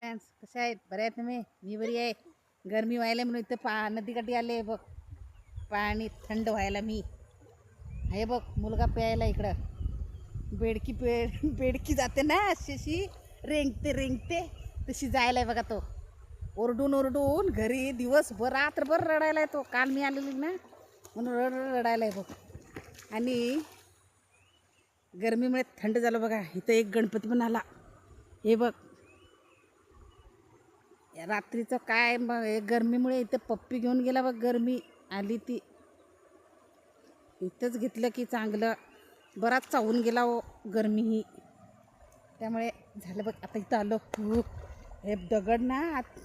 Friends कसे आहेत? बरे आहेत तुम्ही? मी बरी आहे. गरमी व्हायला म्हणून इथं नदीकाठी आले बघ. पाणी थंड व्हायला मी हे बघ. मुलगा प्यायला इकडं बेडकी जाते ना अशी रेंगते तशी जायला बघा. तो ओरडून घरी दिवसभर रात्रभर रडायला येतो. काल मी आलेली ना म्हणून रडायला आहे बघ. आणि गरमीमुळे थंड झालं बघा. इथं एक गणपती पण आला. हे बघ रात्रीचं काय मग गरमीमुळे इथं पप्पी घेऊन गेला बघ. गरमी आली ती इथंच घेतलं की चांगलं. बराच चावून गेला हो गरमी ही. त्यामुळे झालं बघ. आता इथं आलो. हे दगड ना आत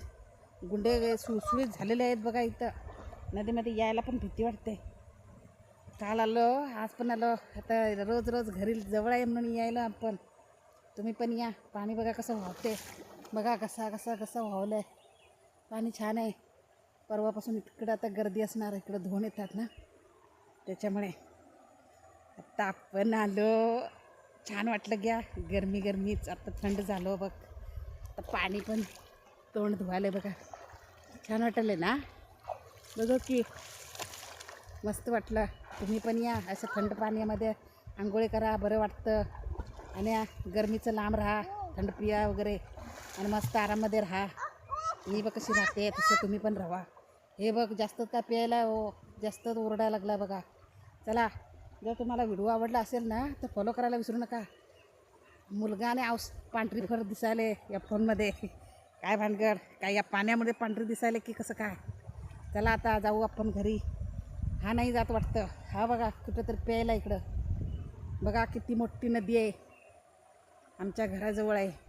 गुंडे सुळसुळीत झालेले आहेत बघा. इथं नदीमध्ये यायला पण भीती वाटते. काल आलो आज पण आलो. आता रोज घरी जवळ आहे म्हणून यायला आपण. तुम्ही पण या. पाणी बघा कसं वाहते बघा. कसं वाहलं आहे पाणी. छान आहे. परवापासून इकडं आता गर्दी असणार. इकडं धुवून येतात ना त्याच्यामुळे. आता आपण आलो. छान वाटलं घ्या. गरमीच आता थंड झालं बघ. आता पाणी पण तोंड धुवायला बघा. छान वाटलं ना बघा की. मस्त वाटलं. तुम्ही पण या. असं थंड पाण्यामध्ये आंघोळी करा. बरं वाटतं. आणि गरमीचं लांब राहा. थंड पिया वगैरे आणि मस्त आराममध्ये राहा. मी बघ कशी राहते तसं तुम्ही पण राहा. हे बघ जास्त का प्यायला हो जास्त ओरडायला लागला बघा. चला जर तुम्हाला व्हिडिओ आवडला असेल ना तर फॉलो करायला विसरू नका. मुलगा आणि पांढरी फर दिसायले या फोनमध्ये. काय भानगड काय या पाण्यामध्ये पांढरी दिसायले की कसं काय. चला आता जाऊ आपण घरी. हा नाही जात वाटतं. हा बघा कुठं तर प्यायला इकडं बघा. किती मोठी नदी आहे आमच्या घराजवळ आहे.